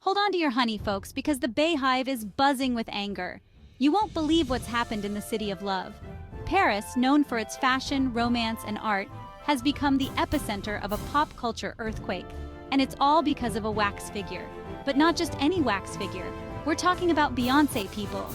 Hold on to your honey, folks, because the Bayhive is buzzing with anger. You won't believe what's happened in the city of love. Paris, known for its fashion, romance, and art, has become the epicenter of a pop culture earthquake. And it's all because of a wax figure. But not just any wax figure. We're talking about Beyoncé, people.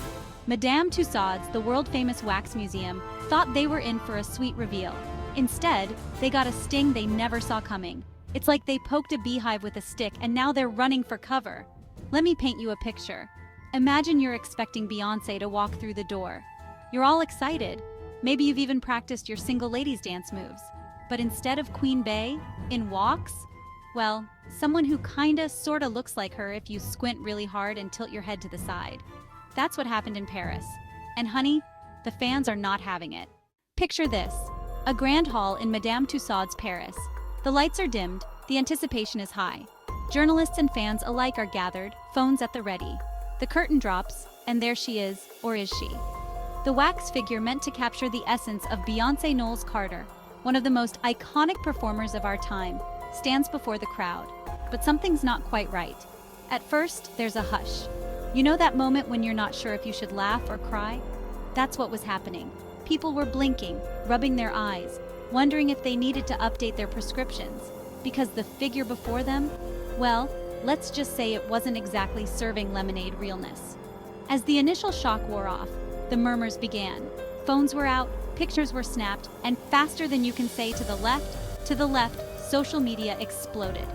Madame Tussauds, the world-famous wax museum, thought they were in for a sweet reveal. Instead, they got a sting they never saw coming. It's like they poked a beehive with a stick and now they're running for cover. Let me paint you a picture. Imagine you're expecting Beyoncé to walk through the door. You're all excited. Maybe you've even practiced your single ladies dance moves. But instead of Queen Bey, in walks, well, someone who kinda, sorta looks like her if you squint really hard and tilt your head to the side. That's what happened in Paris. And honey, the fans are not having it. Picture this, a grand hall in Madame Tussauds, Paris. The lights are dimmed, the anticipation is high. Journalists and fans alike are gathered, phones at the ready. The curtain drops, and there she is, or is she? The wax figure meant to capture the essence of Beyoncé Knowles Carter, one of the most iconic performers of our time, stands before the crowd. But something's not quite right. At first, there's a hush. You know that moment when you're not sure if you should laugh or cry? That's what was happening. People were blinking, rubbing their eyes, wondering if they needed to update their prescriptions, because the figure before them, well, let's just say it wasn't exactly serving lemonade realness. As the initial shock wore off, the murmurs began. Phones were out, pictures were snapped, and faster than you can say to the left, social media exploded.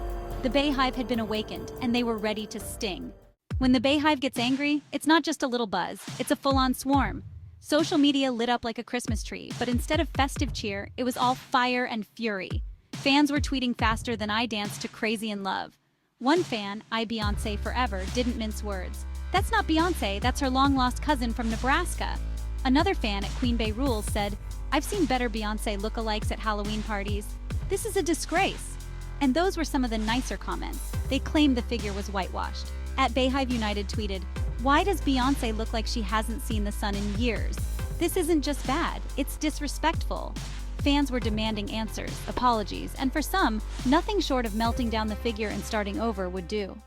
The Bayhive had been awakened, and they were ready to sting. When the Bayhive gets angry, it's not just a little buzz, it's a full-on swarm. Social media lit up like a Christmas tree, but instead of festive cheer, it was all fire and fury. Fans were tweeting faster than I danced to Crazy in Love. One fan, I Beyoncé Forever, didn't mince words. That's not Beyoncé, that's her long-lost cousin from Nebraska. Another fan at Queen Bey Rules said, I've seen better Beyoncé lookalikes at Halloween parties. This is a disgrace. And those were some of the nicer comments. They claimed the figure was whitewashed. At Bayhive United tweeted, why does Beyoncé look like she hasn't seen the sun in years? This isn't just bad, it's disrespectful. Fans were demanding answers, apologies, and for some, nothing short of melting down the figure and starting over would do.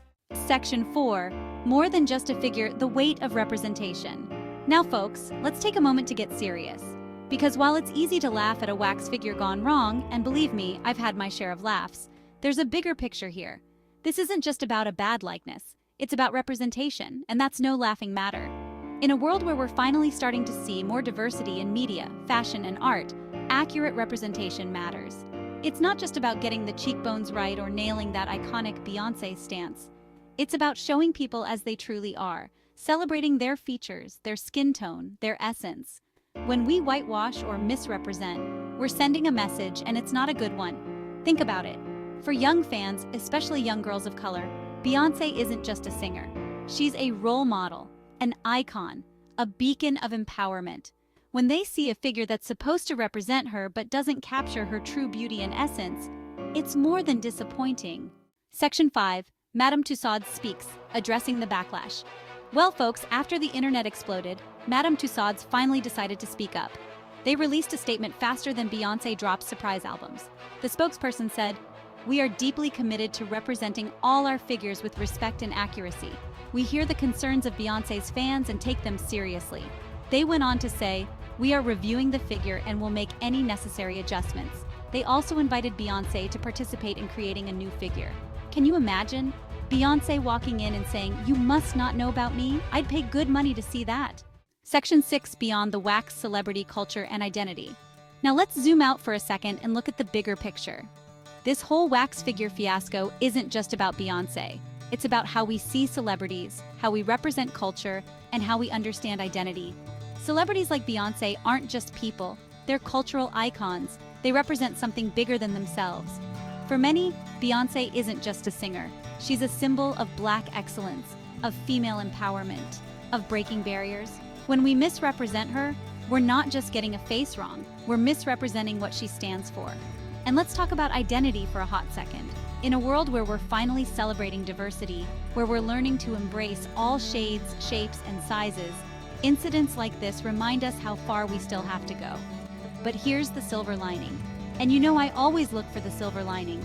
Section 4. More than just a figure, the weight of representation. Now folks, let's take a moment to get serious. Because while it's easy to laugh at a wax figure gone wrong, and believe me, I've had my share of laughs, there's a bigger picture here. This isn't just about a bad likeness. It's about representation, and that's no laughing matter. In a world where we're finally starting to see more diversity in media, fashion, and art, accurate representation matters. It's not just about getting the cheekbones right or nailing that iconic Beyoncé stance. It's about showing people as they truly are, celebrating their features, their skin tone, their essence. When we whitewash or misrepresent, we're sending a message, and it's not a good one. Think about it. For young fans, especially young girls of color, Beyoncé isn't just a singer. She's a role model, an icon, a beacon of empowerment. When they see a figure that's supposed to represent her but doesn't capture her true beauty and essence, it's more than disappointing. Section 5. Madame Tussauds speaks, addressing the backlash. Well, folks, after the internet exploded, Madame Tussauds finally decided to speak up. They released a statement faster than Beyoncé drops surprise albums. The spokesperson said, we are deeply committed to representing all our figures with respect and accuracy. We hear the concerns of Beyoncé's fans and take them seriously. They went on to say, we are reviewing the figure and will make any necessary adjustments. They also invited Beyoncé to participate in creating a new figure. Can you imagine? Beyoncé walking in and saying, you must not know about me? I'd pay good money to see that. Section 6. Beyond the wax, celebrity, culture, and identity. Now let's zoom out for a second and look at the bigger picture. This whole wax figure fiasco isn't just about Beyoncé. It's about how we see celebrities, how we represent culture, and how we understand identity. Celebrities like Beyoncé aren't just people, they're cultural icons. They represent something bigger than themselves. For many, Beyoncé isn't just a singer. She's a symbol of Black excellence, of female empowerment, of breaking barriers. When we misrepresent her, we're not just getting a face wrong, we're misrepresenting what she stands for. And let's talk about identity for a hot second. In a world where we're finally celebrating diversity, where we're learning to embrace all shades, shapes, and sizes, incidents like this remind us how far we still have to go. But here's the silver lining. And you know I always look for the silver lining.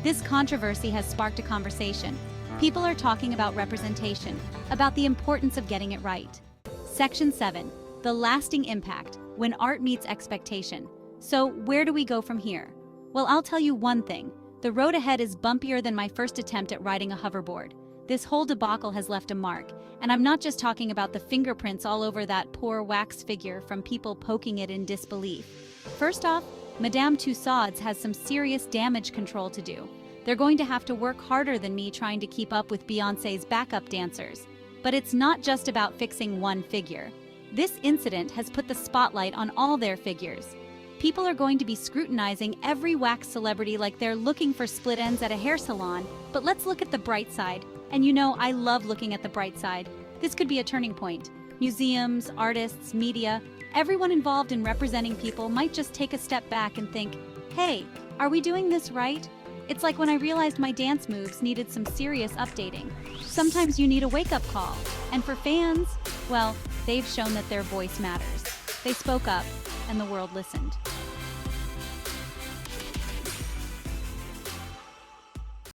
This controversy has sparked a conversation. People are talking about representation, about the importance of getting it right. Section 7. The lasting impact, when art meets expectation. So, where do we go from here? Well, I'll tell you one thing. The road ahead is bumpier than my first attempt at riding a hoverboard. This whole debacle has left a mark, and I'm not just talking about the fingerprints all over that poor wax figure from people poking it in disbelief. First off, Madame Tussauds has some serious damage control to do. They're going to have to work harder than me trying to keep up with Beyoncé's backup dancers. But it's not just about fixing one figure. This incident has put the spotlight on all their figures. People are going to be scrutinizing every wax celebrity like they're looking for split ends at a hair salon. But let's look at the bright side. And you know, I love looking at the bright side. This could be a turning point. Museums, artists, media, everyone involved in representing people might just take a step back and think, hey, are we doing this right? It's like when I realized my dance moves needed some serious updating. Sometimes you need a wake-up call. And for fans, well, they've shown that their voice matters. They spoke up, and the world listened.